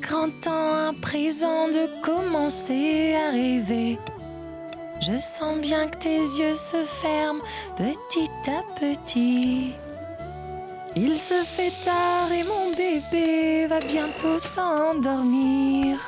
grand temps à présent de commencer à rêver. Je sens bien que tes yeux se ferment petit à petit. Il se fait tard et mon bébé va bientôt s'endormir.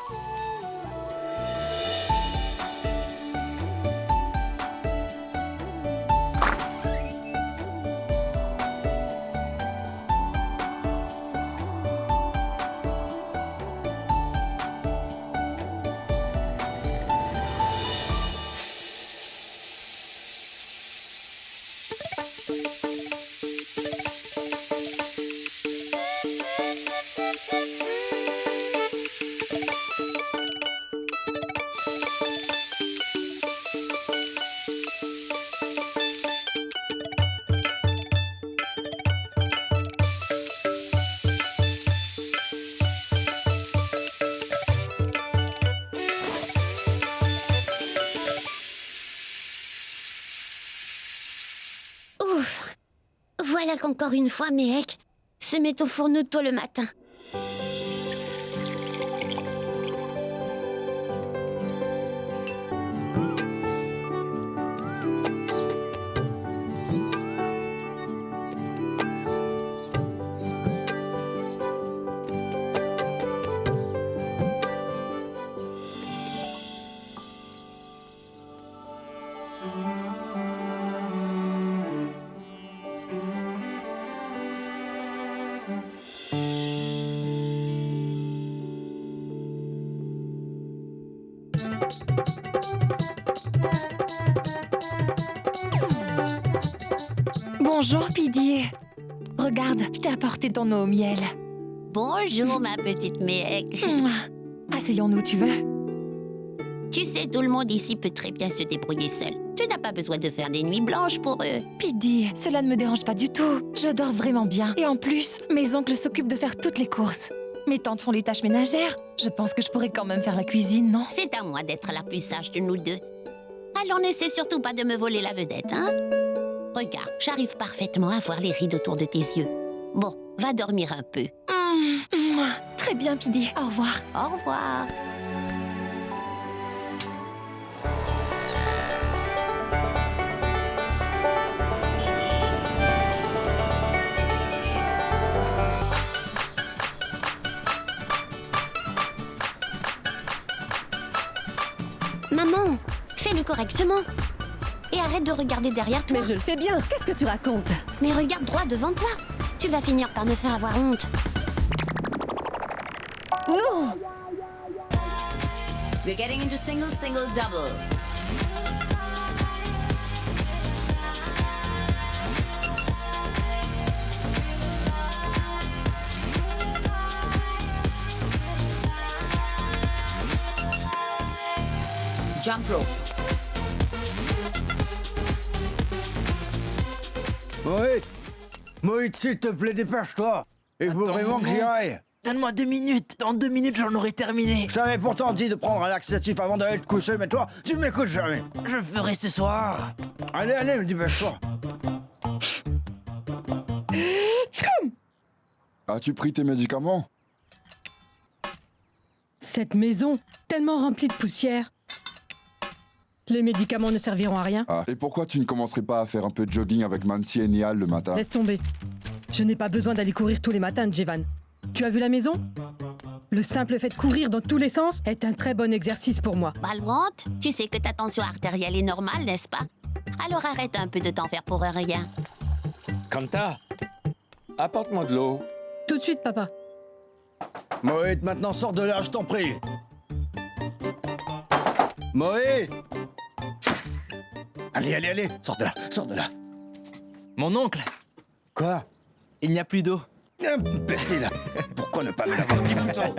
Ouf! Voilà qu'encore une fois, Méhek se met au fourneau tôt le matin. Bonjour, Pidi. Regarde, je t'ai apporté ton eau au miel. Bonjour, ma petite Méhek. Mouah. Asseyons-nous, tu veux? Tu sais, tout le monde ici peut très bien se débrouiller seul. Tu n'as pas besoin de faire des nuits blanches pour eux. Pidi, cela ne me dérange pas du tout. Je dors vraiment bien. Et en plus, mes oncles s'occupent de faire toutes les courses. Mes tantes font les tâches ménagères. Je pense que je pourrais quand même faire la cuisine, non? C'est à moi d'être la plus sage de nous deux. Alors n'essaie surtout pas de me voler la vedette, hein? Regarde, j'arrive parfaitement à voir les rides autour de tes yeux. Bon, va dormir un peu. Mouah. Très bien, Pidi. Au revoir. Au revoir. Maman, fais-le correctement. Et arrête de regarder derrière toi. Mais je le fais bien, qu'est-ce que tu racontes? Mais regarde droit devant toi. Tu vas finir par me faire avoir honte. Non! We're getting into single, single, double. Jump rope. Moïse! Moïse, s'il te plaît, dépêche-toi! Il faut vraiment que j'y aille! Donne-moi 2 minutes. Dans 2 minutes, j'en aurai terminé. Je t'avais pourtant dit de prendre un laxatif avant d'aller te coucher, mais toi, tu m'écoutes jamais! Je ferai ce soir. Allez, allez, dépêche-toi! As-tu pris tes médicaments? Cette maison, tellement remplie de poussière. Les médicaments ne serviront à rien. Ah, et pourquoi tu ne commencerais pas à faire un peu de jogging avec Mansi et Niall le matin? Laisse tomber. Je n'ai pas besoin d'aller courir tous les matins, Jevan. Tu as vu la maison? Le simple fait de courir dans tous les sens est un très bon exercice pour moi. Balwant, tu sais que ta tension artérielle est normale, n'est-ce pas? Alors arrête un peu de t'en faire pour rien. Kanta, apporte-moi de l'eau. Tout de suite, papa. Moïse, maintenant sors de là, je t'en prie! Moïse! Allez, allez, allez, sors de là, sors de là! Mon oncle, Quoi? il n'y a plus d'eau. Imbécile! Pourquoi ne pas me l'avoir dit plus tôt?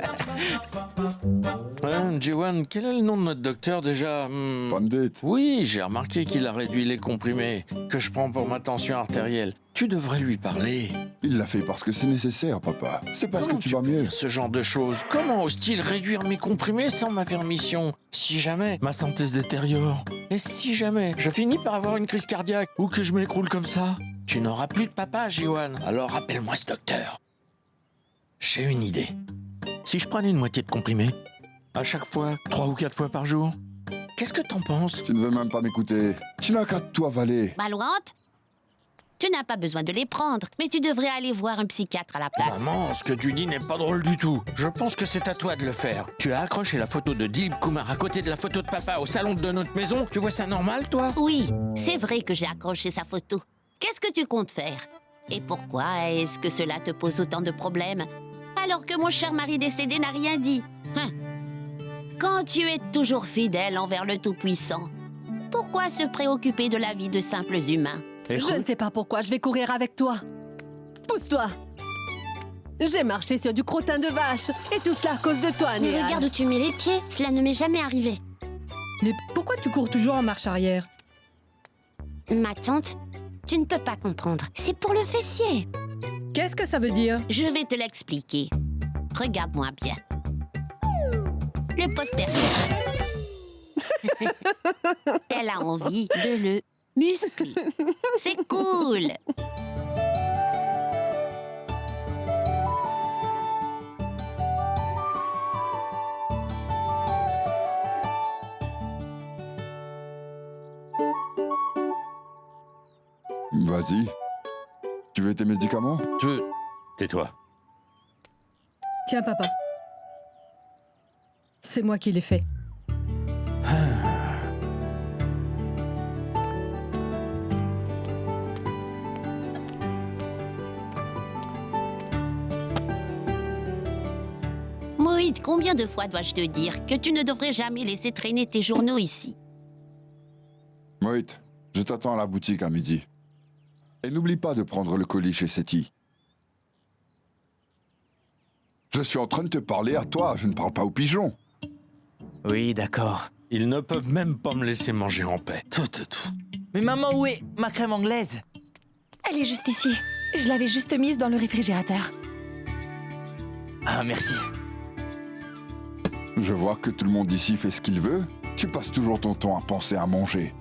Jewan, quel est le nom de notre docteur déjà Pandit. Oui, j'ai remarqué qu'il a réduit les comprimés que je prends pour ma tension artérielle. Tu devrais lui parler. Il l'a fait parce que c'est nécessaire, papa. C'est parce Comment que tu vas peux mieux. dire ce genre de choses? Comment ose-t-il réduire mes comprimés sans ma permission? Si jamais ma santé se détériore, et si jamais je finis par avoir une crise cardiaque ou que je m'écroule comme ça, tu n'auras plus de papa, Jewan. Alors rappelle-moi ce docteur. J'ai une idée. si je prenais une moitié de comprimé? À chaque fois, 3 ou 4 fois par jour? Qu'est-ce que t'en penses? Tu ne veux même pas m'écouter. Tu n'as qu'à tout avaler. Malouante, tu n'as pas besoin de les prendre, mais tu devrais aller voir un psychiatre à la place. Maman, ce que tu dis n'est pas drôle du tout. Je pense que c'est à toi de le faire. Tu as accroché la photo de Dilip Kumar à côté de la photo de papa au salon de notre maison. Tu vois ça normal, toi? Oui, c'est vrai que j'ai accroché sa photo. Qu'est-ce que tu comptes faire? Et pourquoi est-ce que cela te pose autant de problèmes? Alors que mon cher mari décédé n'a rien dit. Hein? Quand tu es toujours fidèle envers le Tout-Puissant, pourquoi se préoccuper de la vie de simples humains? Je ne sais pas pourquoi je vais courir avec toi. Pousse-toi. J'ai marché sur du crottin de vache, et tout cela à cause de toi, Mais Néal. regarde où tu mets les pieds, cela ne m'est jamais arrivé. Mais pourquoi tu cours toujours en marche arrière? Ma tante, tu ne peux pas comprendre. C'est pour le fessier. Qu'est-ce que ça veut dire? Je vais te l'expliquer. Regarde-moi bien. Le postérieur. Elle a envie de le muscler. C'est cool. Vas-y. Tu veux tes médicaments? Tais-toi. Tiens, papa. C'est moi qui l'ai fait. Moïd, combien de fois dois-je te dire que tu ne devrais jamais laisser traîner tes journaux ici? Moït, je t'attends à la boutique à midi. Et n'oublie pas de prendre le colis chez Seti. Je suis en train de te parler à toi, je ne parle pas aux pigeons. Oui, d'accord. Ils ne peuvent même pas me laisser manger en paix. Mais maman, où est ma crème anglaise? Elle est juste ici. Je l'avais juste mise dans le réfrigérateur. Ah, merci. Je vois que tout le monde ici fait ce qu'il veut. Tu passes toujours ton temps à penser à manger.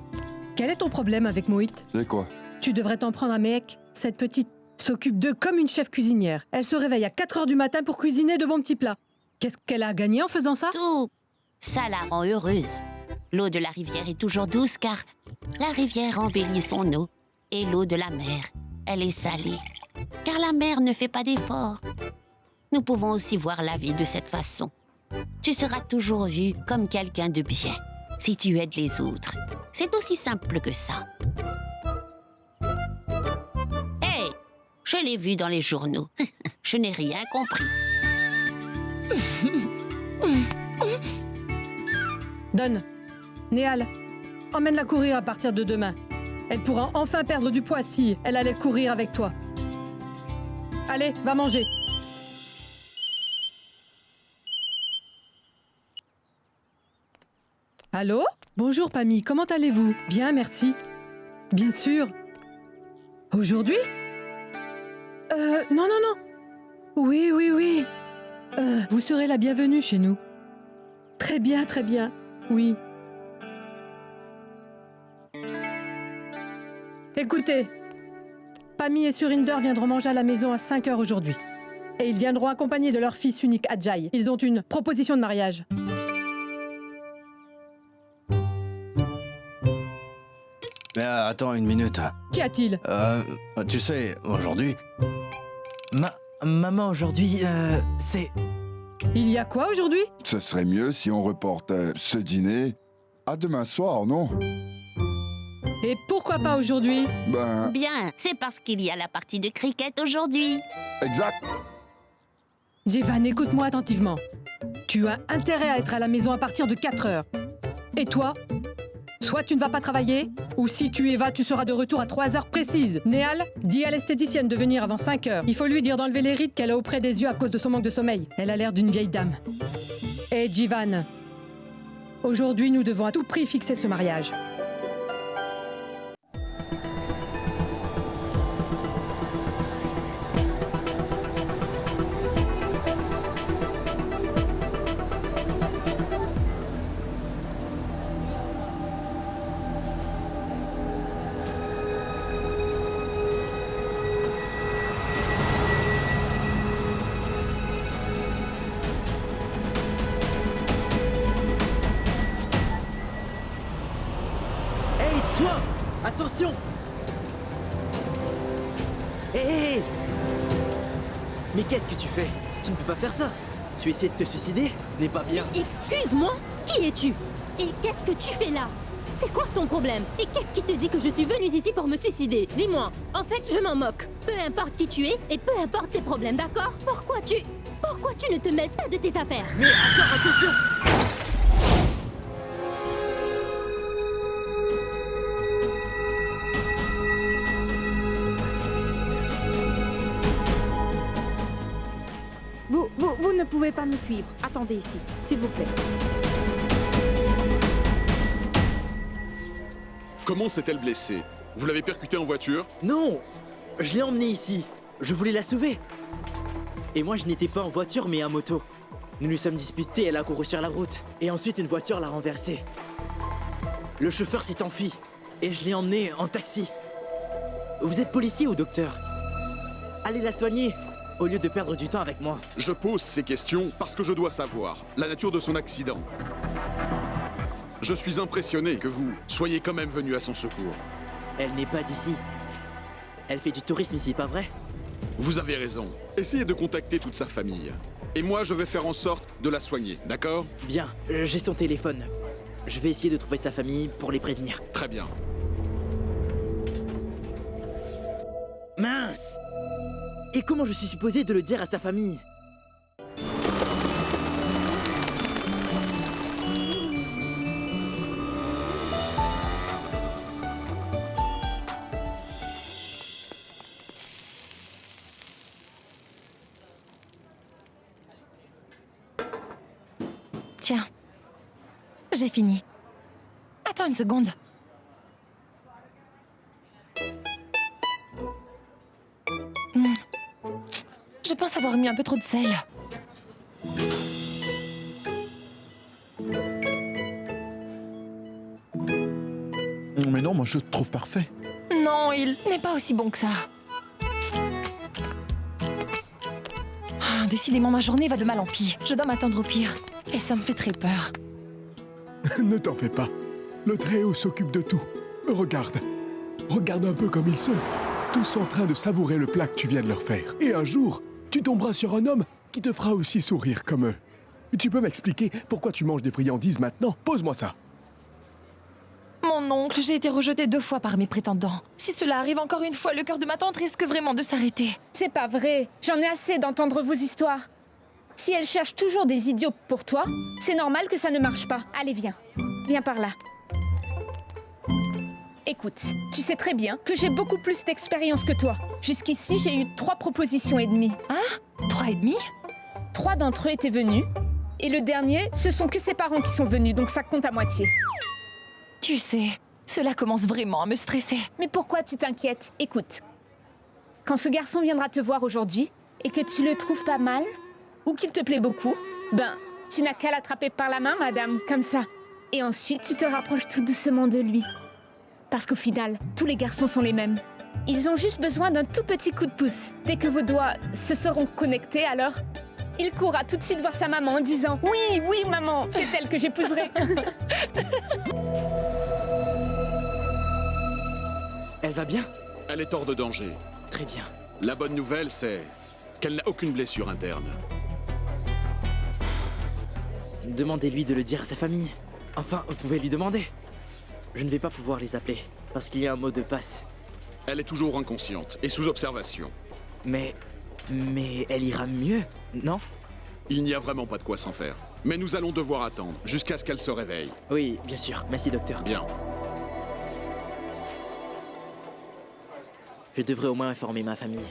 Quel est ton problème avec Moït? C'est quoi? Tu devrais t'en prendre à Mehek. Cette petite s'occupe d'eux comme une chef cuisinière. Elle se réveille à 4 heures du matin pour cuisiner de bons petits plats. Qu'est-ce qu'elle a gagné en faisant ça? Tout. Ça la rend heureuse. L'eau de la rivière est toujours douce car la rivière embellit son eau. Et l'eau de la mer, elle est salée. Car la mer ne fait pas d'efforts. Nous pouvons aussi voir la vie de cette façon. Tu seras toujours vu comme quelqu'un de bien si tu aides les autres. C'est aussi simple que ça. Hé, je l'ai vu dans les journaux. Je n'ai rien compris. Donne. Néal, emmène-la courir à partir de demain. Elle pourra enfin perdre du poids si elle allait courir avec toi. Allez, va manger. Allô? Bonjour, Pammy, comment allez-vous? Bien, merci. Bien sûr. Aujourd'hui? Non. Oui. Vous serez la bienvenue chez nous. Très bien, oui. Écoutez, Pammy et Surinder viendront manger à la maison à 5 heures aujourd'hui. Et ils viendront accompagnés de leur fils unique, Ajay. Ils ont une proposition de mariage. Mais attends une minute. Qu'y a-t-il? Tu sais, aujourd'hui, Maman, aujourd'hui, c'est... Il y a quoi aujourd'hui? Ce serait mieux si on reportait ce dîner à demain soir, non? Et pourquoi pas aujourd'hui? Ben, Bien, c'est parce qu'il y a la partie de cricket aujourd'hui. exact. Jeevan, écoute-moi attentivement. Tu as intérêt à être à la maison à partir de 4 heures. Et toi? Soit tu ne vas pas travailler, ou si tu y vas, tu seras de retour à 3 heures précises. Néal, dis à l'esthéticienne de venir avant 5 heures. Il faut lui dire d'enlever les rides qu'elle a auprès des yeux à cause de son manque de sommeil. Elle a l'air d'une vieille dame. Et Jeevan, aujourd'hui, nous devons à tout prix fixer ce mariage. Attention! Hé hé hé! Mais qu'est-ce que tu fais? Tu ne peux pas faire ça! Tu essaies de te suicider? Ce n'est pas bien. Excuse-moi, qui es-tu? Et qu'est-ce que tu fais là? C'est quoi ton problème? Et qu'est-ce qui te dit que je suis venue ici pour me suicider? Dis-moi. En fait, je m'en moque. Peu importe qui tu es et peu importe tes problèmes, d'accord? Pourquoi tu ne te mêles pas de tes affaires? Mais attends, attention! Vous ne pouvez pas nous suivre. Attendez ici, s'il vous plaît. Comment s'est-elle blessée? Vous l'avez percutée en voiture? Non! Je l'ai emmenée ici. Je voulais la sauver. Et moi, je n'étais pas en voiture, mais en moto. Nous nous sommes disputés, elle a couru sur la route. Et ensuite, une voiture l'a renversée. Le chauffeur s'est enfui. Et je l'ai emmenée en taxi. Vous êtes policier ou docteur? Allez la soigner, au lieu de perdre du temps avec moi. Je pose ces questions parce que je dois savoir la nature de son accident. Je suis impressionné que vous soyez quand même venu à son secours. Elle n'est pas d'ici. Elle fait du tourisme ici, pas vrai? Vous avez raison. Essayez de contacter toute sa famille. Et moi, je vais faire en sorte de la soigner, d'accord? Bien, j'ai son téléphone. Je vais essayer de trouver sa famille pour les prévenir. Très bien. Mince! Et comment je suis supposé de le dire à sa famille? Tiens, j'ai fini. Attends une seconde. Je pense avoir mis un peu trop de sel. Mais non, moi je te trouve parfait. Non, il n'est pas aussi bon que ça. Décidément, ma journée va de mal en pis. Je dois m'attendre au pire. Et ça me fait très peur. Ne t'en fais pas. Le Très-Haut s'occupe de tout. Regarde. Regarde un peu comme ils sont. Tous en train de savourer le plat que tu viens de leur faire. Et un jour, tu tomberas sur un homme qui te fera aussi sourire comme eux. Tu peux m'expliquer pourquoi tu manges des friandises maintenant? Pose-moi ça. Mon oncle, j'ai été rejetée 2 fois par mes prétendants. Si cela arrive encore une fois, le cœur de ma tante risque vraiment de s'arrêter. C'est pas vrai. J'en ai assez d'entendre vos histoires. Si elle cherche toujours des idiots pour toi, c'est normal que ça ne marche pas. Allez, viens. Viens par là. Écoute, tu sais très bien que j'ai beaucoup plus d'expérience que toi. Jusqu'ici, j'ai eu 3 propositions et demie. Hein? 3 et demi? 3 d'entre eux étaient venus. Et le dernier, ce sont que ses parents qui sont venus, donc ça compte à moitié. Tu sais, cela commence vraiment à me stresser. Mais pourquoi tu t'inquiètes? Écoute, quand ce garçon viendra te voir aujourd'hui et que tu le trouves pas mal, ou qu'il te plaît beaucoup, ben, tu n'as qu'à l'attraper par la main, madame, comme ça. Et ensuite, tu te rapproches tout doucement de lui. Parce qu'au final, tous les garçons sont les mêmes. Ils ont juste besoin d'un tout petit coup de pouce. Dès que vos doigts se seront connectés, alors, il courra tout de suite voir sa maman en disant « Oui, oui, maman, c'est elle que j'épouserai !» Elle va bien? Elle est hors de danger. Très bien. La bonne nouvelle, c'est qu'elle n'a aucune blessure interne. Demandez-lui de le dire à sa famille. Enfin, vous pouvez lui demander. Je ne vais pas pouvoir les appeler, parce qu'il y a un mot de passe. Elle est toujours inconsciente et sous observation. Mais elle ira mieux, non? Il n'y a vraiment pas de quoi s'en faire. Mais nous allons devoir attendre jusqu'à ce qu'elle se réveille. Oui, bien sûr. Merci, docteur. Bien. Je devrais au moins informer ma famille.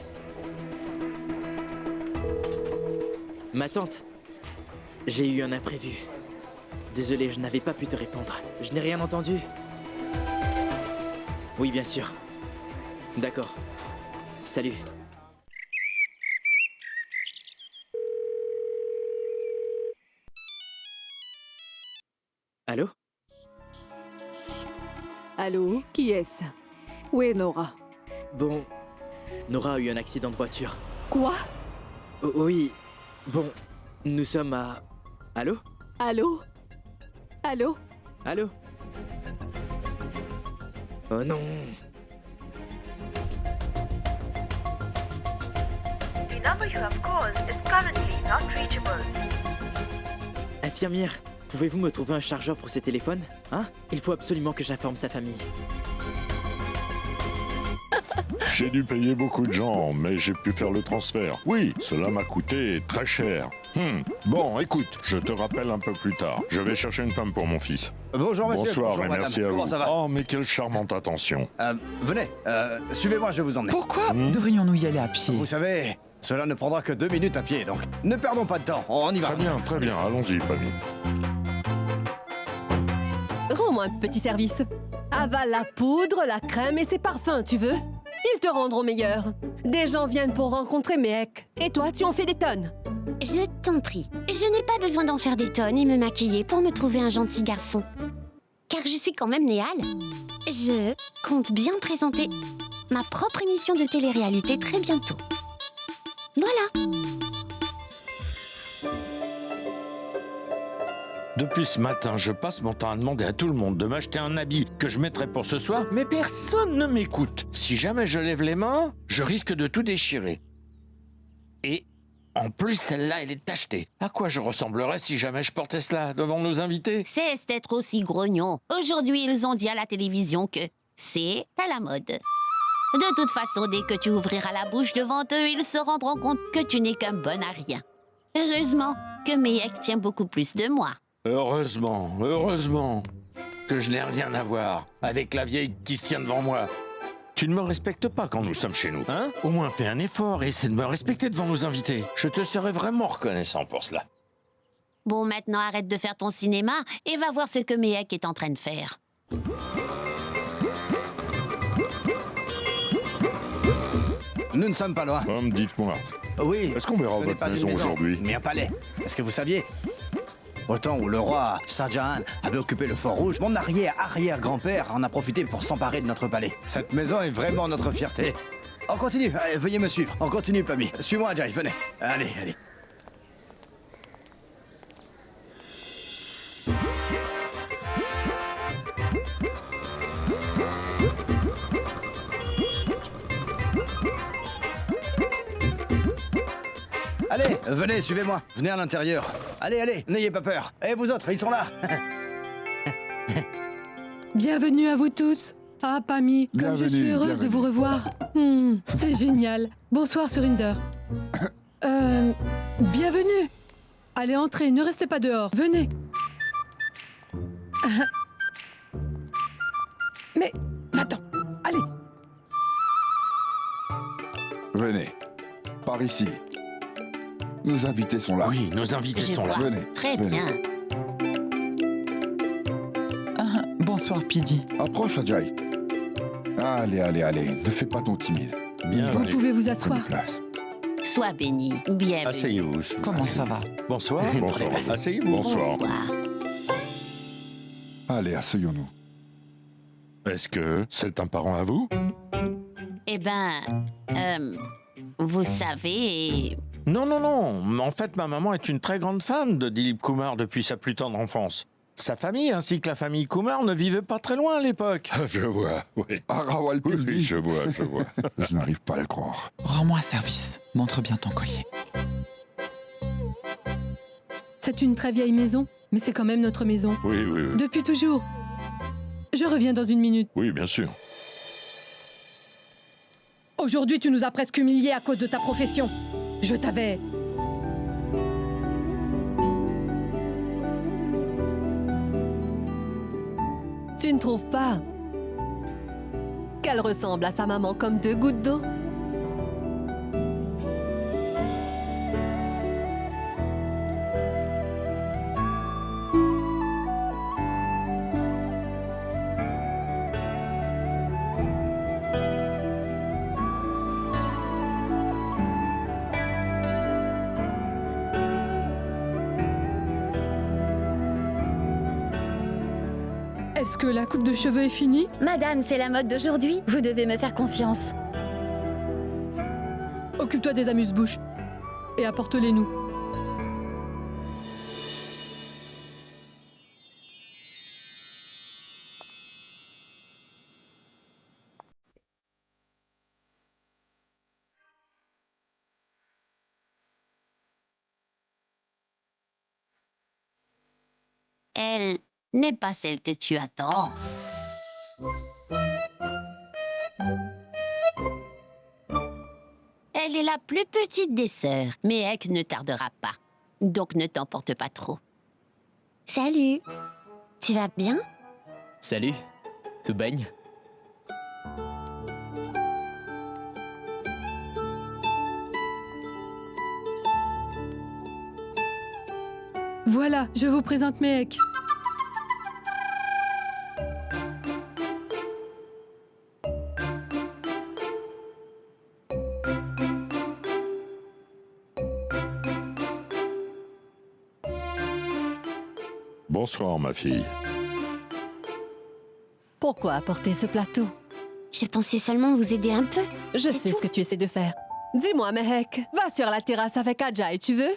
Ma tante, j'ai eu un imprévu. Désolé, je n'avais pas pu te répondre. Je n'ai rien entendu. Oui, bien sûr. D'accord. Salut. Allô? Allô, qui est-ce? Où est Nora? Bon, Nora a eu un accident de voiture. Quoi? Oui, bon, nous sommes à... Allô? Allô? Allô? Allô? Oh non. The number you have called is currently not reachable. Infirmière, pouvez-vous me trouver un chargeur pour ce téléphone? Hein? Il faut absolument que j'informe sa famille. J'ai dû payer beaucoup de gens, mais j'ai pu faire le transfert. Oui, cela m'a coûté très cher. Bon, écoute, je te rappelle un peu plus tard. Je vais chercher une femme pour mon fils. Bonjour monsieur. Bonsoir, Bonjour, et madame. merci à Comment vous. ça va? Oh, mais quelle charmante attention. Venez, suivez-moi, je vais vous emmener. Pourquoi devrions-nous y aller à pied? Vous savez, cela ne prendra que 2 minutes à pied, donc ne perdons pas de temps, on y va. Très bien, allons-y, Pammy. Rends-moi un petit service. Avale la poudre, la crème et ses parfums, tu veux? Ils te rendront meilleur. Des gens viennent pour rencontrer Mehek. Et toi, tu en fais des tonnes. Je t'en prie, je n'ai pas besoin d'en faire des tonnes et me maquiller pour me trouver un gentil garçon. Car je suis quand même Néal. Je compte bien présenter ma propre émission de télé-réalité très bientôt. Voilà. Depuis ce matin, je passe mon temps à demander à tout le monde de m'acheter un habit que je mettrai pour ce soir, mais personne ne m'écoute. Si jamais je lève les mains, je risque de tout déchirer. Et en plus, celle-là, elle est tachetée. À quoi je ressemblerais si jamais je portais cela devant nos invités? Cesse d'être aussi grognon. Aujourd'hui, ils ont dit à la télévision que c'est à la mode. De toute façon, dès que tu ouvriras la bouche devant eux, ils se rendront compte que tu n'es qu'un bon à rien. Heureusement que Mehek tient beaucoup plus de moi. Heureusement que je n'ai rien à voir avec la vieille qui se tient devant moi. Tu ne me respectes pas quand nous sommes chez nous, hein? Au moins fais un effort et essaie de me respecter devant nos invités. Je te serais vraiment reconnaissant pour cela. Bon, maintenant arrête de faire ton cinéma et va voir ce que Mehek est en train de faire. Nous ne sommes pas loin. Dites-moi. Oui. Est-ce qu'on verra ce n'est votre pas une maison aujourd'hui? Mais un palais. Est-ce que vous saviez? Au temps où le roi Shah Jahan avait occupé le Fort Rouge, mon arrière-arrière-grand-père en a profité pour s'emparer de notre palais. Cette maison est vraiment notre fierté. On continue. Allez, veuillez me suivre. On continue, Pammy. Suis-moi, Ajaï. Venez. Allez. Allez, venez, suivez-moi. Venez à l'intérieur. Allez, n'ayez pas peur. Et vous autres, ils sont là. Bienvenue à vous tous. Ah, Pammy, comme je suis heureuse de vous revoir. C'est génial. Bonsoir, Surinder. Bienvenue. Allez, entrez, ne restez pas dehors. Venez. Mais, va-t'en. Allez. Venez. Par ici. Nos invités sont là. Oui, nos invités sont là. Venez. Très venez. bien. Bonsoir, Pidi. Approche, Ajaï. Allez. Ne fais pas ton timide. Vous pouvez vous asseoir. Sois béni. Bienvenue. Asseyez-vous. Comment ça va? Bonsoir. Asseyez-vous. Bonsoir. Allez, asseyons-nous. Est-ce que c'est un parent à vous? Eh ben, vous savez... Non. En fait, ma maman est une très grande fan de Dilip Kumar depuis sa plus tendre enfance. Sa famille ainsi que la famille Kumar ne vivaient pas très loin à l'époque. Je vois, oui. Rawalpindi. Oui, je vois. Je n'arrive pas à le croire. Rends-moi un service. Montre bien ton collier. C'est une très vieille maison, mais c'est quand même notre maison. Oui. Depuis toujours. Je reviens dans 1 minute. Oui, bien sûr. Aujourd'hui, tu nous as presque humiliés à cause de ta profession. Je t'avais... Tu ne trouves pas qu'elle ressemble à sa maman comme 2 gouttes d'eau? Est-ce que la coupe de cheveux est finie? Madame, c'est la mode d'aujourd'hui. Vous devez me faire confiance. Occupe-toi des amuse-bouches. Et apporte-les-nous. Elle n'est pas celle que tu attends. Elle est la plus petite des sœurs, mais Ek ne tardera pas. Donc ne t'emporte pas trop. Salut. Tu vas bien? Salut. Tu baignes? Voilà, je vous présente Mehek. Bonsoir, ma fille. Pourquoi apporter ce plateau? Je pensais seulement vous aider un peu. Je sais ce que tu essaies de faire. Dis-moi, Mehek, va sur la terrasse avec Ajay, tu veux?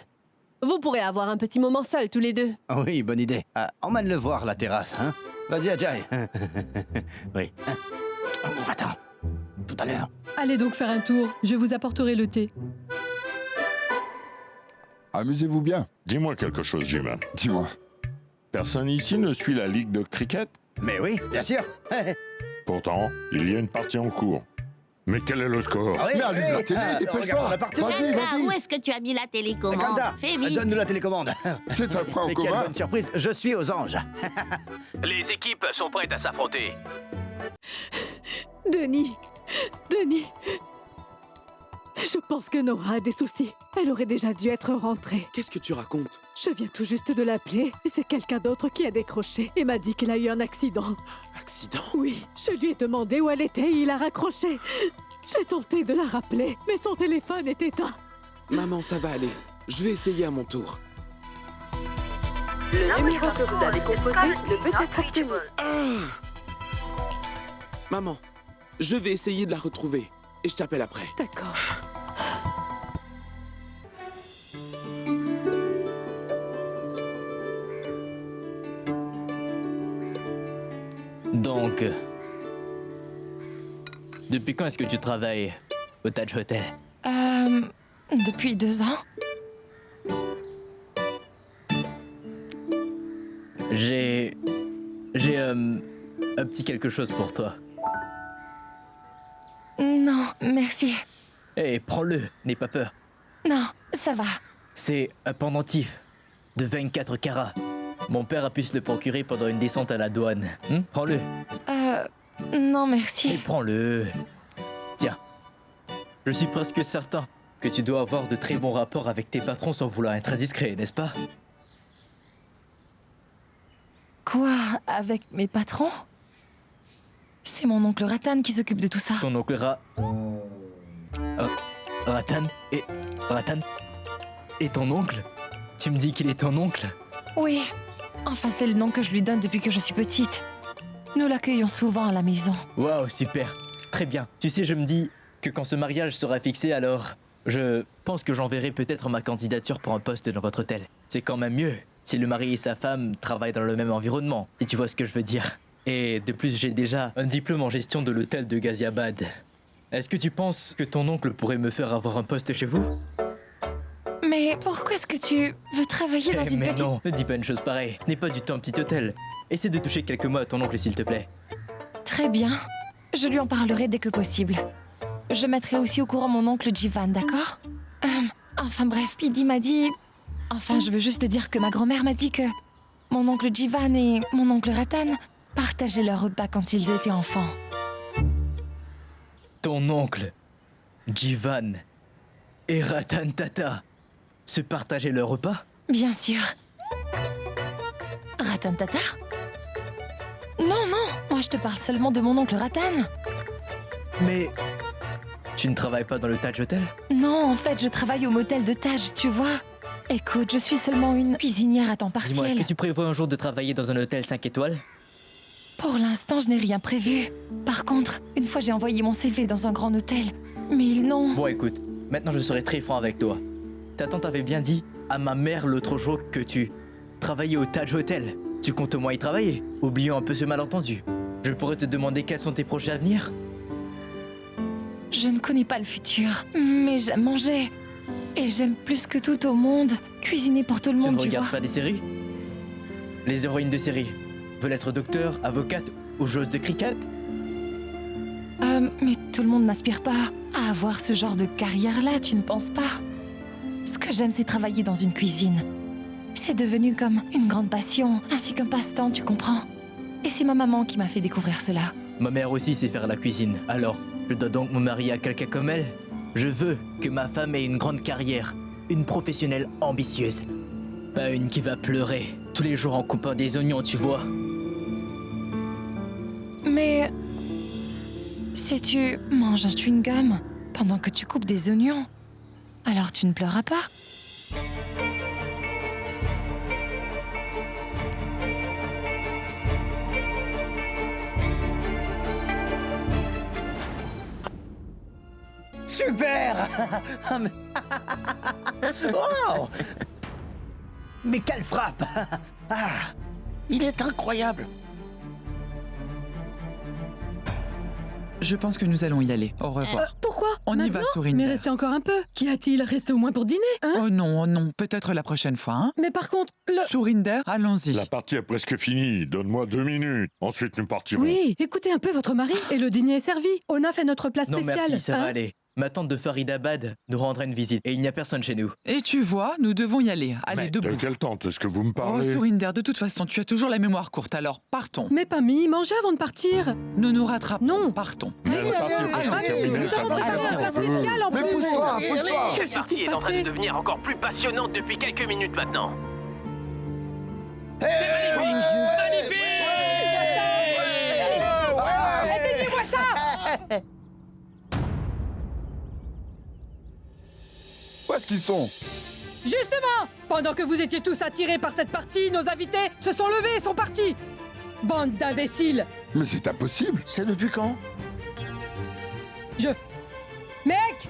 Vous pourrez avoir un petit moment seuls tous les deux. Oui, bonne idée. Emmène-le voir, la terrasse, hein. Vas-y, Ajay. Oui. Va-t'en. Tout à l'heure. Allez donc faire un tour, je vous apporterai le thé. Amusez-vous bien. Dis-moi quelque chose, Jim. Dis-moi. Personne ici ne suit la ligue de cricket? Mais oui, bien sûr. Pourtant, il y a une partie en cours. Mais quel est le score? Ah oui, Mais allume la télé, dépêche-toi. Vas-y, Kanda, où vas-y. est-ce que tu as mis la télécommande? Kanda, Fais vite. donne-nous la télécommande. C'est un point en Mais quelle commun. bonne surprise, je suis aux anges. Les équipes sont prêtes à s'affronter. Denis, je pense que Nora a des soucis. Elle aurait déjà dû être rentrée. Qu'est-ce que tu racontes? Je viens tout juste de l'appeler et c'est quelqu'un d'autre qui a décroché et m'a dit qu'elle a eu un accident. Accident? Oui, je lui ai demandé où elle était et il a raccroché. J'ai tenté de la rappeler, mais son téléphone est éteint. Maman, ça va aller. Je vais essayer à mon tour. Le numéro que vous avez composé ne peut être activé. Maman, je vais essayer de la retrouver. Et je t'appelle après. D'accord. Donc, depuis quand est-ce que tu travailles au Taj Hotel? Depuis 2 ans. J'ai un petit quelque chose pour toi. Non, merci. Hé, prends-le, n'aie pas peur. Non, ça va. C'est un pendentif de 24 carats. Mon père a pu se le procurer pendant une descente à la douane. Prends-le. Non, merci. Et prends-le. Tiens, je suis presque certain que tu dois avoir de très bons rapports avec tes patrons sans vouloir être indiscret, n'est-ce pas? Quoi? Avec mes patrons? C'est mon oncle Ratan qui s'occupe de tout ça. Ton oncle Ratan et ton oncle? Tu me dis qu'il est ton oncle? Oui. Enfin, c'est le nom que je lui donne depuis que je suis petite. Nous l'accueillons souvent à la maison. Waouh, super. Très bien. Tu sais, je me dis que quand ce mariage sera fixé, alors je pense que j'enverrai peut-être ma candidature pour un poste dans votre hôtel. C'est quand même mieux si le mari et sa femme travaillent dans le même environnement, si tu vois ce que je veux dire. Et de plus, j'ai déjà un diplôme en gestion de l'hôtel de Ghaziabad. Est-ce que tu penses que ton oncle pourrait me faire avoir un poste chez vous? Mais pourquoi est-ce que tu veux travailler dans une Mais petite... non, ne dis pas une chose pareille. Ce n'est pas du tout un petit hôtel. Essaie de toucher quelques mots à ton oncle, s'il te plaît. Très bien. Je lui en parlerai dès que possible. Je mettrai aussi au courant mon oncle Jivan, d'accord? Enfin bref, Pidi m'a dit... Enfin, je veux juste dire que ma grand-mère m'a dit que mon oncle Jivan et mon oncle Ratan partageaient leur repas quand ils étaient enfants. Ton oncle, Jivan et Ratan Tata se partageaient leur repas? Bien sûr. Ratan Tata? Non, non, moi je te parle seulement de mon oncle Ratan. Mais tu ne travailles pas dans le Taj Hotel? Non, en fait, je travaille au motel de Taj, tu vois. Écoute, je suis seulement une cuisinière à temps partiel. Dis-moi, est-ce que tu prévois un jour de travailler dans un hôtel 5 étoiles? Pour l'instant, je n'ai rien prévu. Par contre, une fois j'ai envoyé mon CV dans un grand hôtel. Mais ils n'ont... Bon, écoute, maintenant je serai très franc avec toi. Ta tante avait bien dit à ma mère l'autre jour que tu travaillais au Taj Hotel. Tu comptes au moins y travailler? Oublions un peu ce malentendu. Je pourrais te demander quels sont tes projets à venir? Je ne connais pas le futur, mais j'aime manger. Et j'aime plus que tout au monde cuisiner pour tout le monde, Tu ne tu regardes vois. pas des séries? Les héroïnes de série veulent être docteur, avocate ou joueuse de cricket? Mais tout le monde n'aspire pas à avoir ce genre de carrière-là, tu ne penses pas? Ce que j'aime, c'est travailler dans une cuisine. C'est devenu comme une grande passion, ainsi qu'un passe-temps, tu comprends? Et c'est ma maman qui m'a fait découvrir cela. Ma mère aussi sait faire la cuisine, alors je dois donc me marier à quelqu'un comme elle? Je veux que ma femme ait une grande carrière, une professionnelle ambitieuse. Pas une qui va pleurer tous les jours en coupant des oignons, tu vois. Mais si tu manges un chewing-gum pendant que tu coupes des oignons, alors tu ne pleuras pas. Super. Oh. Mais quelle frappe. Ah. Il est incroyable. Je pense que nous allons y aller. Au revoir. Pourquoi? On y va, Maintenant? Surinder. Mais restez encore un peu. Qu'y a-t-il? Restez au moins pour dîner, hein? Oh non, peut-être la prochaine fois, hein? Mais par contre, Surinder, allons-y. La partie est presque finie. Donne-moi 2 minutes. Ensuite, nous partirons. Oui, écoutez un peu votre mari et le dîner est servi. On a fait notre plat Non spécial. merci, ça va hein? aller. Ma tante de Faridabad nous rendra une visite et il n'y a personne chez nous. Et tu vois, nous devons y aller. Allez, De debout. quelle tante est-ce que vous me Oh, parlez? Surinder, de toute façon, tu as toujours la mémoire courte, alors partons. Mais Pammy, mangez avant de partir. Nous nous rattrapons. Non. Partons. Mais la partie est presque terminée. nous avons ça va préparé faire un plat un peu. spécial en Mais plus. pousse-toi, pousse-toi. Que Cette partie s'est-il est en train de passé? devenir encore plus passionnante depuis quelques minutes maintenant. Éteignez-moi ça! Où est-ce qu'ils sont? Justement! Pendant que vous étiez tous attirés par cette partie, nos invités se sont levés et sont partis! Bande d'imbéciles! Mais c'est impossible. C'est depuis quand? Mec!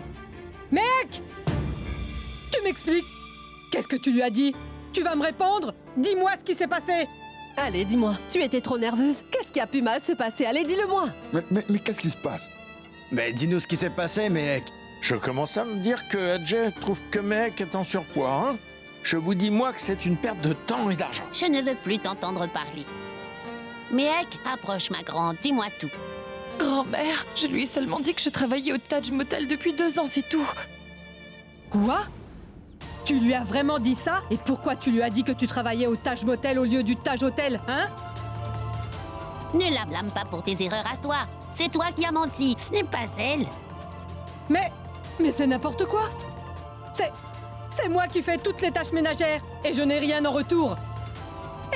Mec! Tu m'expliques? Qu'est-ce que tu lui as dit? Tu vas me répondre? Dis-moi ce qui s'est passé! Allez, dis-moi, tu étais trop nerveuse. Qu'est-ce qui a pu mal se passer? Allez, dis-le-moi. Mais qu'est-ce qui se passe? Mais dis-nous ce qui s'est passé, mec. Je commence à me dire que Adjay trouve que Mehek est en surpoids, hein? Je vous dis, moi, que c'est une perte de temps et d'argent. Je ne veux plus t'entendre parler. Mehek, approche ma grande, dis-moi tout. Grand-mère, je lui ai seulement dit que je travaillais au Taj Motel depuis 2 ans, c'est tout. Quoi? Tu lui as vraiment dit ça? Et pourquoi tu lui as dit que tu travaillais au Taj Motel au lieu du Taj Hotel, hein? Ne la blâme pas pour tes erreurs à toi. C'est toi qui as menti, ce n'est pas elle. Mais c'est n'importe quoi! C'est moi qui fais toutes les tâches ménagères et je n'ai rien en retour!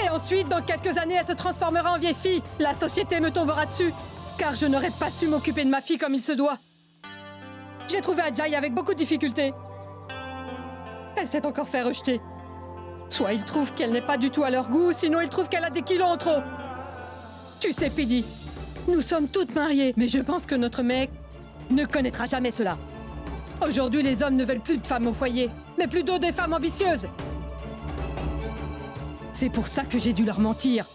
Et ensuite, dans quelques années, elle se transformera en vieille fille. La société me tombera dessus, car je n'aurais pas su m'occuper de ma fille comme il se doit. J'ai trouvé Ajay avec beaucoup de difficultés. Elle s'est encore fait rejeter. Soit ils trouvent qu'elle n'est pas du tout à leur goût, sinon ils trouvent qu'elle a des kilos en trop. Tu sais, Pidi, nous sommes toutes mariées, mais je pense que notre mec ne connaîtra jamais cela. Aujourd'hui, les hommes ne veulent plus de femmes au foyer, mais plutôt des femmes ambitieuses. C'est pour ça que j'ai dû leur mentir.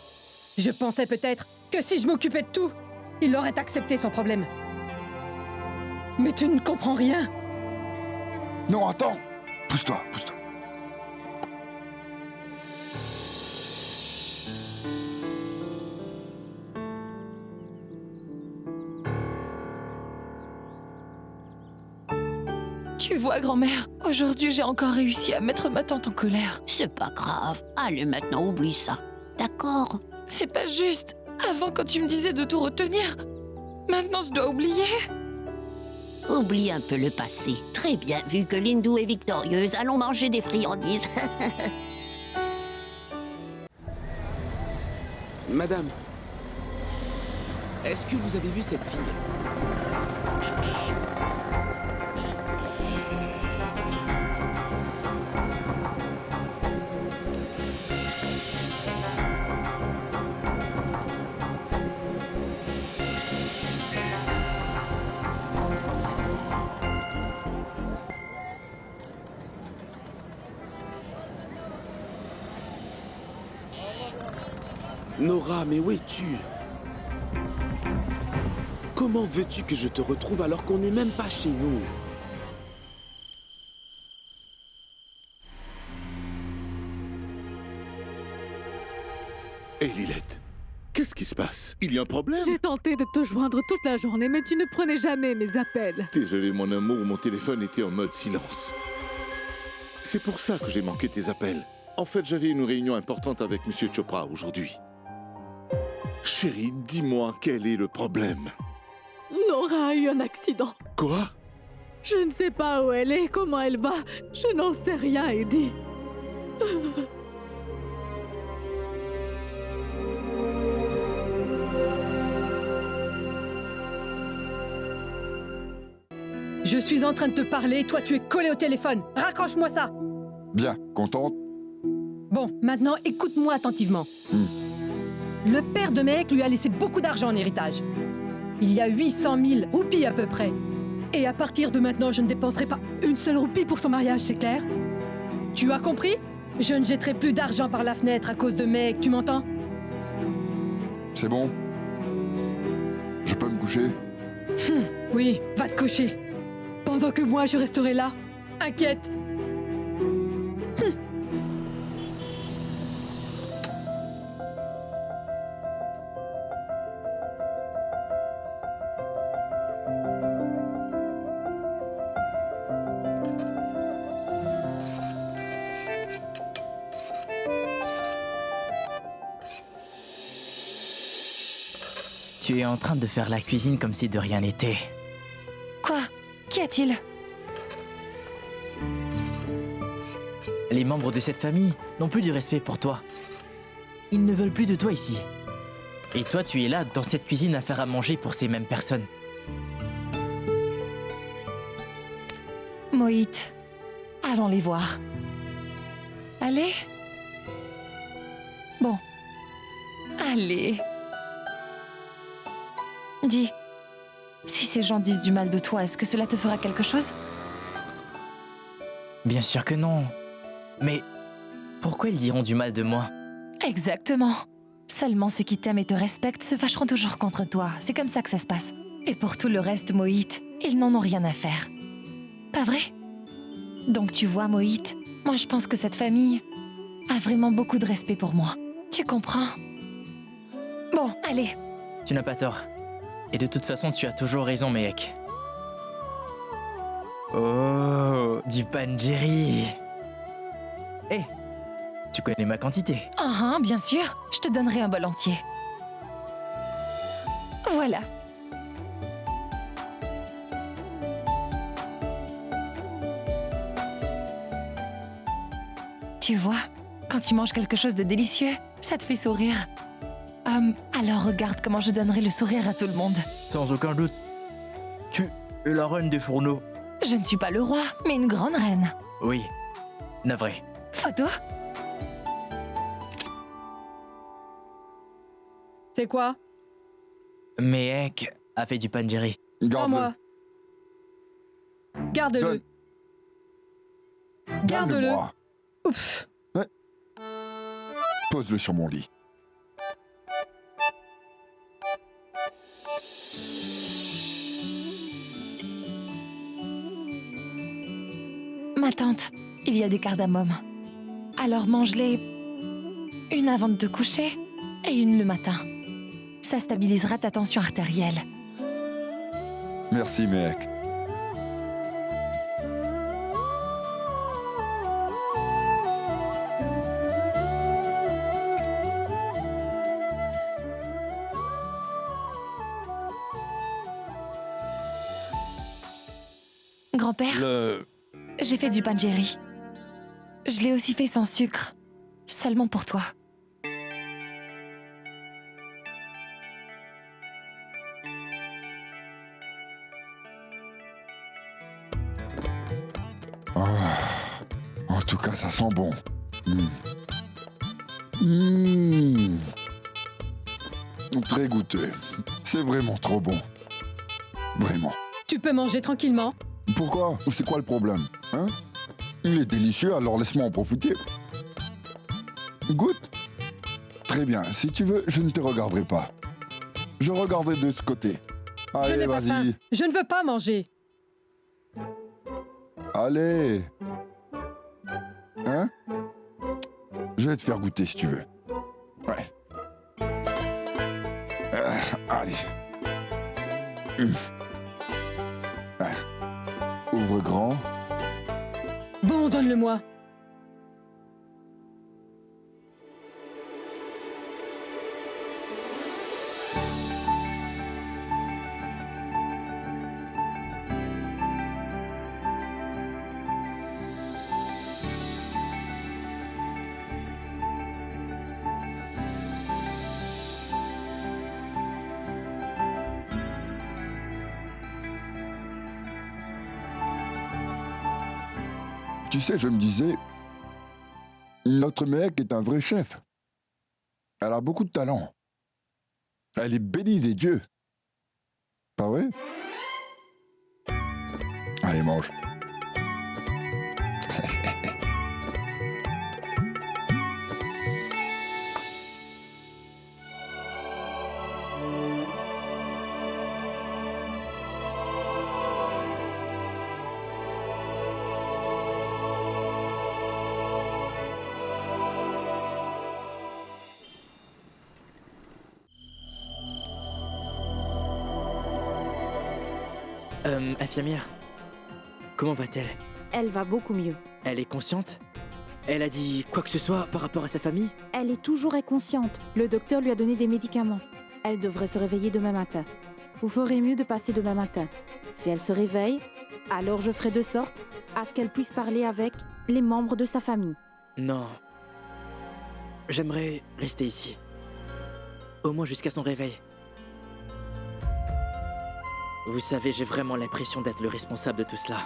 Je pensais peut-être que si je m'occupais de tout, il aurait accepté son problème. Mais tu ne comprends rien. Non, attends. Pousse-toi, pousse-toi. Tu vois, grand-mère, aujourd'hui j'ai encore réussi à mettre ma tante en colère. C'est pas grave. Allez, maintenant, oublie ça. D'accord? C'est pas juste. Avant, quand tu me disais de tout retenir, maintenant je dois oublier. Oublie un peu le passé. Très bien, vu que Lindou est victorieuse, allons manger des friandises. Madame, est-ce que vous avez vu cette fille? Nora, mais où es-tu? Comment veux-tu que je te retrouve alors qu'on n'est même pas chez nous? Hé, Lilette, qu'est-ce qui se passe? Il y a un problème? J'ai tenté de te joindre toute la journée, mais tu ne prenais jamais mes appels. Désolé, mon amour, mon téléphone était en mode silence. C'est pour ça que j'ai manqué tes appels. En fait, j'avais une réunion importante avec Monsieur Chopra aujourd'hui. Chérie, dis-moi quel est le problème. Nora a eu un accident. Quoi? Je ne sais pas où elle est, comment elle va. Je n'en sais rien, Eddie. Je suis en train de te parler, toi tu es collé au téléphone. Raccroche-moi ça. Bien, contente? Bon, maintenant écoute-moi attentivement. Le père de Mehek lui a laissé beaucoup d'argent en héritage. Il y a 800 000 roupies à peu près. Et à partir de maintenant, je ne dépenserai pas une seule roupie pour son mariage, c'est clair? Tu as compris? Je ne jetterai plus d'argent par la fenêtre à cause de Mehek, tu m'entends? C'est bon? Je peux me coucher? Oui, va te coucher. Pendant que moi, je resterai là, inquiète. Tu es en train de faire la cuisine comme si de rien n'était. Quoi? Qu'y a-t-il? Les membres de cette famille n'ont plus du respect pour toi. Ils ne veulent plus de toi ici. Et toi, tu es là, dans cette cuisine, à faire à manger pour ces mêmes personnes. Mohit, allons les voir. Allez? Bon. Allez. Dis, si ces gens disent du mal de toi, est-ce que cela te fera quelque chose? Bien sûr que non. Mais pourquoi ils diront du mal de moi? Exactement. Seulement ceux qui t'aiment et te respectent se fâcheront toujours contre toi. C'est comme ça que ça se passe. Et pour tout le reste, Mohit, ils n'en ont rien à faire. Pas vrai? Donc tu vois, Mohit, moi je pense que cette famille a vraiment beaucoup de respect pour moi. Tu comprends? Bon, allez. Tu n'as pas tort. Et de toute façon, tu as toujours raison, Mehek. Oh, du panjeri. Hé, tu connais ma quantité. Ah, bien sûr. Je te donnerai un bol entier. Voilà. Tu vois, quand tu manges quelque chose de délicieux, ça te fait sourire. Alors regarde comment je donnerai le sourire à tout le monde. Sans aucun doute. Tu es la reine des fourneaux. Je ne suis pas le roi, mais une grande reine. Oui, navré. Photo? C'est quoi? Mehek a fait du panjeri. Sans moi. Garde-le. Garde-le. Donne-le-moi. Ouf. Ouais. Pose-le sur mon lit. Ma tante, il y a des cardamomes. Alors mange-les une avant de te coucher et une le matin. Ça stabilisera ta tension artérielle. Merci, mec. Grand-père, j'ai fait du panjeri. Je l'ai aussi fait sans sucre, seulement pour toi. Oh, en tout cas, ça sent bon. Très goûteux. C'est vraiment trop bon. Vraiment. Tu peux manger tranquillement. Pourquoi? C'est quoi le problème? Hein? Il est délicieux, alors laisse-moi en profiter. Goûte. Très bien. Si tu veux, je ne te regarderai pas. Je regarderai de ce côté. Je Allez, n'ai pas faim. vas-y. Je ne veux pas manger. Allez. Hein? Je vais te faire goûter si tu veux. Ouais. Allez. Ouvre grand. Bon, donne-le-moi. Tu sais, je me disais, notre mec est un vrai chef. Elle a beaucoup de talent. Elle est bénie des dieux. Pas vrai? Allez, mange. Infirmière, comment va-t-elle? Elle va beaucoup mieux. Elle est consciente? Elle a dit quoi que ce soit par rapport à sa famille? Elle est toujours inconsciente. Le docteur lui a donné des médicaments. Elle devrait se réveiller demain matin. Vous ferez mieux de passer demain matin. Si elle se réveille, alors je ferai de sorte à ce qu'elle puisse parler avec les membres de sa famille. Non. J'aimerais rester ici. Au moins jusqu'à son réveil. Vous savez, j'ai vraiment l'impression d'être le responsable de tout cela.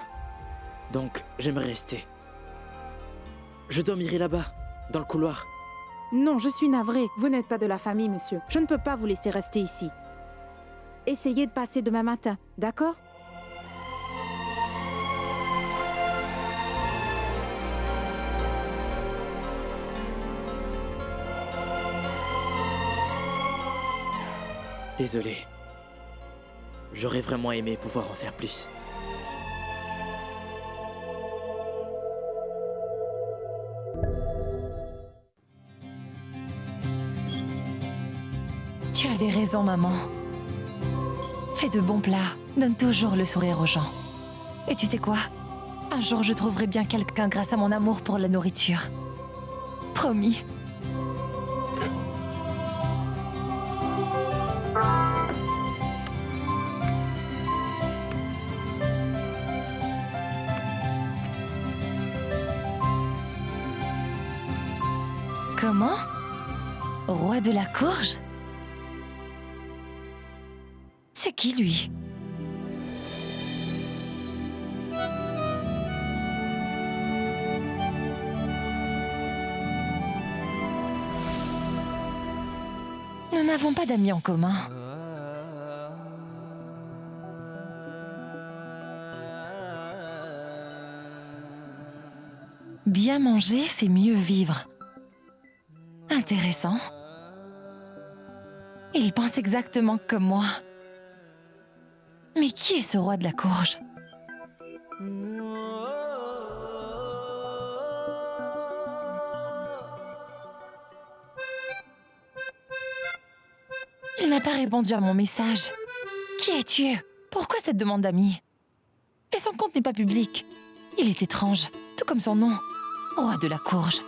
Donc, j'aimerais rester. Je dormirai là-bas, dans le couloir. Non, je suis navrée. Vous n'êtes pas de la famille, monsieur. Je ne peux pas vous laisser rester ici. Essayez de passer demain matin, d'accord? Désolé. J'aurais vraiment aimé pouvoir en faire plus. Tu avais raison, maman. Fais de bons plats, donne toujours le sourire aux gens. Et tu sais quoi? Un jour, je trouverai bien quelqu'un grâce à mon amour pour la nourriture. Promis. Comment? Roi de la courge? C'est qui, lui? Nous n'avons pas d'amis en commun. Bien manger, c'est mieux vivre. Intéressant. Il pense exactement comme moi. Mais qui est ce roi de la courge? Il n'a pas répondu à mon message. Qui es-tu? Pourquoi cette demande d'amis? Et son compte n'est pas public. Il est étrange, tout comme son nom. Roi de la courge.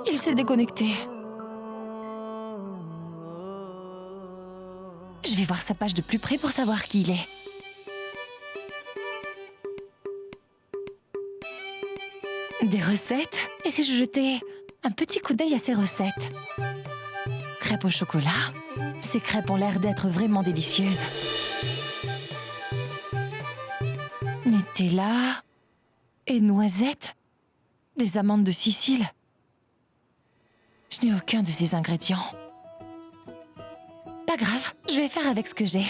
Il s'est déconnecté. Je vais voir sa page de plus près pour savoir qui il est. Des recettes? Et si je jetais un petit coup d'œil à ces recettes? Crêpes au chocolat? Ces crêpes ont l'air d'être vraiment délicieuses. Nutella et noisettes? Des amandes de Sicile? Je n'ai aucun de ces ingrédients. Pas grave, je vais faire avec ce que j'ai.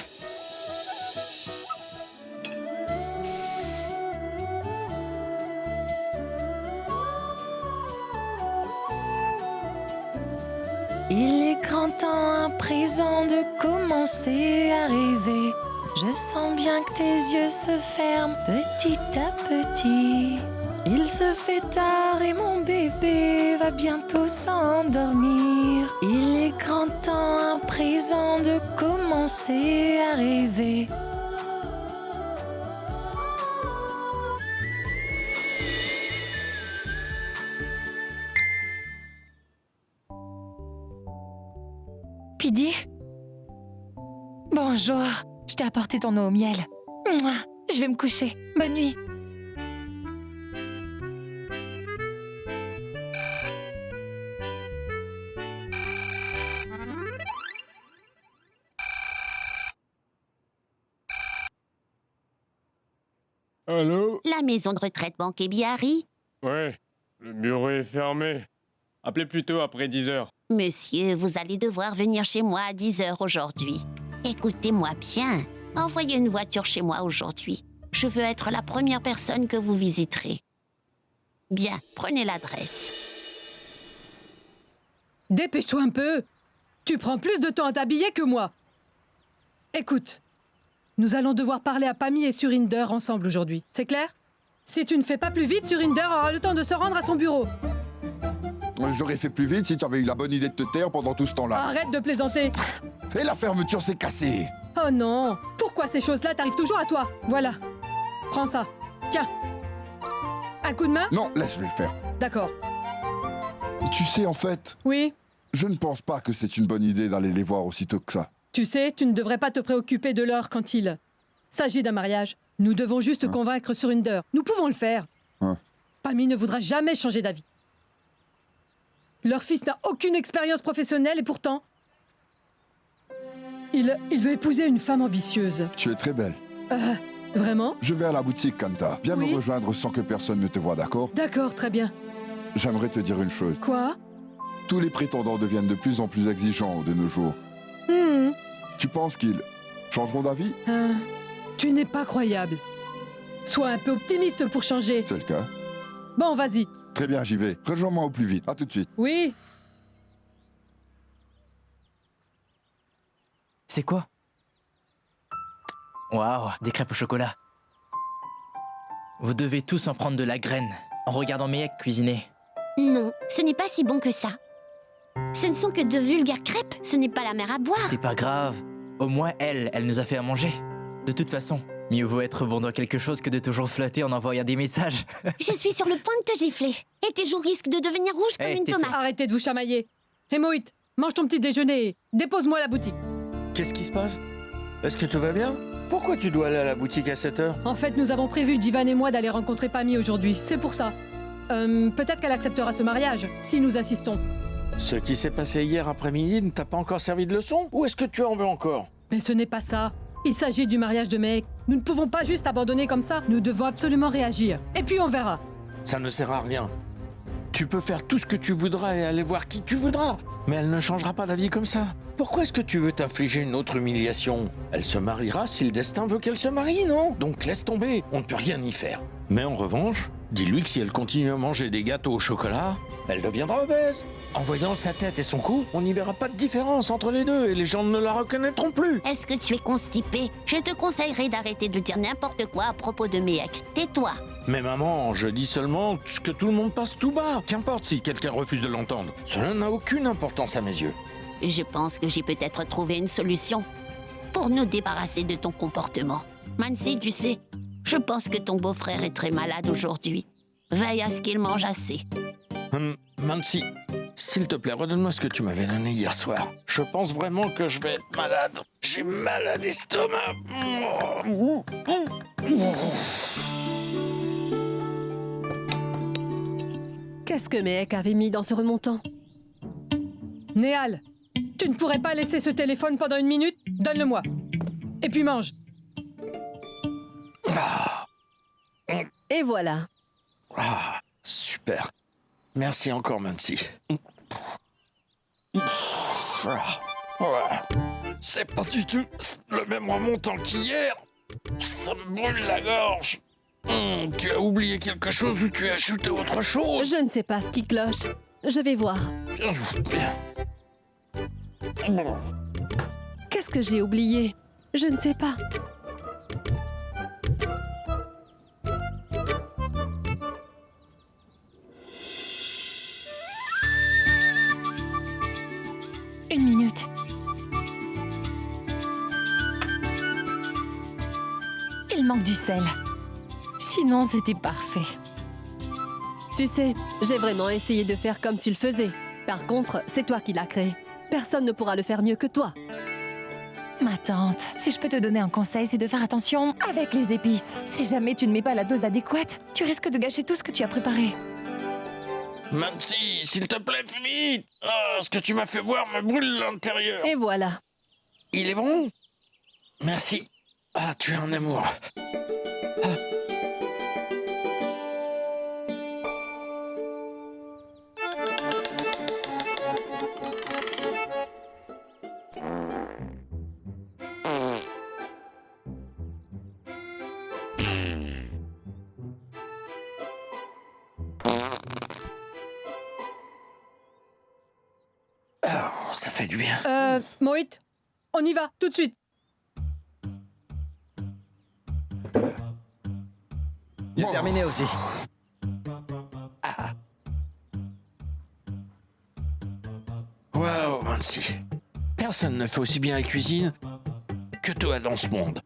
Il est grand temps à présent de commencer à rêver. Je sens bien que tes yeux se ferment petit à petit. Il se fait tard et mon bébé va bientôt s'endormir. Il est grand temps à présent de commencer à rêver. Pidi? Bonjour, je t'ai apporté ton eau au miel. Mouah, je vais me coucher. Bonne nuit. Allô? La maison de retraite Banque et Biarri? Ouais, le bureau est fermé. Appelez plutôt après 10 heures. Monsieur, vous allez devoir venir chez moi à 10 heures aujourd'hui. Écoutez-moi bien. Envoyez une voiture chez moi aujourd'hui. Je veux être la première personne que vous visiterez. Bien, prenez l'adresse. Dépêche-toi un peu. Tu prends plus de temps à t'habiller que moi. Écoute, nous allons devoir parler à Pammy et Surinder ensemble aujourd'hui. C'est clair? Si tu ne fais pas plus vite, Surinder aura le temps de se rendre à son bureau. J'aurais fait plus vite si tu avais eu la bonne idée de te taire pendant tout ce temps-là. Arrête de plaisanter. Et la fermeture s'est cassée. Oh non. Pourquoi ces choses-là t'arrivent toujours à toi? Voilà. Prends ça. Tiens. Un coup de main? Non, laisse-le le faire. D'accord. Tu sais, en fait... Oui? Je ne pense pas que c'est une bonne idée d'aller les voir aussitôt que ça. Tu sais, tu ne devrais pas te préoccuper de l'heure quand il s'agit d'un mariage. Nous devons juste convaincre Surinder. Nous pouvons le faire. Pammy ne voudra jamais changer d'avis. Leur fils n'a aucune expérience professionnelle et pourtant... Il veut épouser une femme ambitieuse. Tu es très belle. Vraiment? Je vais à la boutique, Kanta. Viens me rejoindre sans que personne ne te voie, d'accord? D'accord, très bien. J'aimerais te dire une chose. Quoi? Tous les prétendants deviennent de plus en plus exigeants de nos jours. Tu penses qu'ils changeront d'avis? Tu n'es pas croyable. Sois un peu optimiste pour changer. C'est le cas. Bon, vas-y. Très bien, j'y vais. Rejoins-moi au plus vite. À tout de suite. Oui. C'est quoi? Waouh, des crêpes au chocolat. Vous devez tous en prendre de la graine en regardant mes ex cuisiner. Non, ce n'est pas si bon que ça. Ce ne sont que de vulgaires crêpes, ce n'est pas la mer à boire. C'est pas grave. Au moins, elle nous a fait à manger. De toute façon, mieux vaut être bon dans quelque chose que de toujours flotter en envoyant des messages. Je suis sur le point de te gifler. Et tes joues risquent de devenir rouges comme une tomate. Arrêtez de vous chamailler. Hémoïte, mange ton petit déjeuner et dépose-moi à la boutique. Qu'est-ce qui se passe? Est-ce que tout va bien? Pourquoi tu dois aller à la boutique à 7 heures? En fait, nous avons prévu, Jivan et moi, d'aller rencontrer Pammy aujourd'hui. C'est pour ça. Peut-être qu'elle acceptera ce mariage, si nous assistons. Ce qui s'est passé hier après-midi ne t'a pas encore servi de leçon? Ou est-ce que tu en veux encore? Mais ce n'est pas ça. Il s'agit du mariage de Meg. Nous ne pouvons pas juste abandonner comme ça. Nous devons absolument réagir. Et puis on verra. Ça ne sert à rien. Tu peux faire tout ce que tu voudras et aller voir qui tu voudras. Mais elle ne changera pas d'avis comme ça. Pourquoi est-ce que tu veux t'infliger une autre humiliation? Elle se mariera si le destin veut qu'elle se marie, non? Donc laisse tomber, on ne peut rien y faire. Mais en revanche, dis-lui que si elle continue à manger des gâteaux au chocolat, elle deviendra obèse. En voyant sa tête et son cou, on n'y verra pas de différence entre les deux et les gens ne la reconnaîtront plus. Est-ce que tu es constipé? Je te conseillerais d'arrêter de dire n'importe quoi à propos de mes ex. Tais-toi. Mais maman, je dis seulement ce que tout le monde passe tout bas. Qu'importe si quelqu'un refuse de l'entendre. Cela n'a aucune importance à mes yeux. Je pense que j'ai peut-être trouvé une solution pour nous débarrasser de ton comportement. Mansi, tu sais, je pense que ton beau-frère est très malade aujourd'hui. Veille à ce qu'il mange assez. Mansi, s'il te plaît, redonne-moi ce que tu m'avais donné hier soir. Je pense vraiment que je vais être malade. J'ai mal à l'estomac. Qu'est-ce que Mehek avait mis dans ce remontant? Néal, tu ne pourrais pas laisser ce téléphone pendant 1 minute? Donne-le-moi. Et puis mange. Et voilà. Ah, super. Merci encore, Mansi. C'est pas du tout le même remontant qu'hier. Ça me brûle la gorge. Tu as oublié quelque chose ou tu as ajouté autre chose? Je ne sais pas ce qui cloche. Je vais voir. Qu'est-ce que j'ai oublié? Je ne sais pas. Une minute. Il manque du sel. Sinon, c'était parfait. Tu sais, j'ai vraiment essayé de faire comme tu le faisais. Par contre, c'est toi qui l'as créé. Personne ne pourra le faire mieux que toi. Ma tante, si je peux te donner un conseil, c'est de faire attention avec les épices. Si jamais tu ne mets pas la dose adéquate, tu risques de gâcher tout ce que tu as préparé. Mansi, s'il te plaît, vite. Ce que tu m'as fait boire me brûle l'intérieur. Et voilà. Il est bon? Merci. Tu es un amour. Ça fait du bien. Mohit, on y va, tout de suite. J'ai terminé aussi. Waouh, Mansi. Personne ne fait aussi bien la cuisine que toi dans ce monde.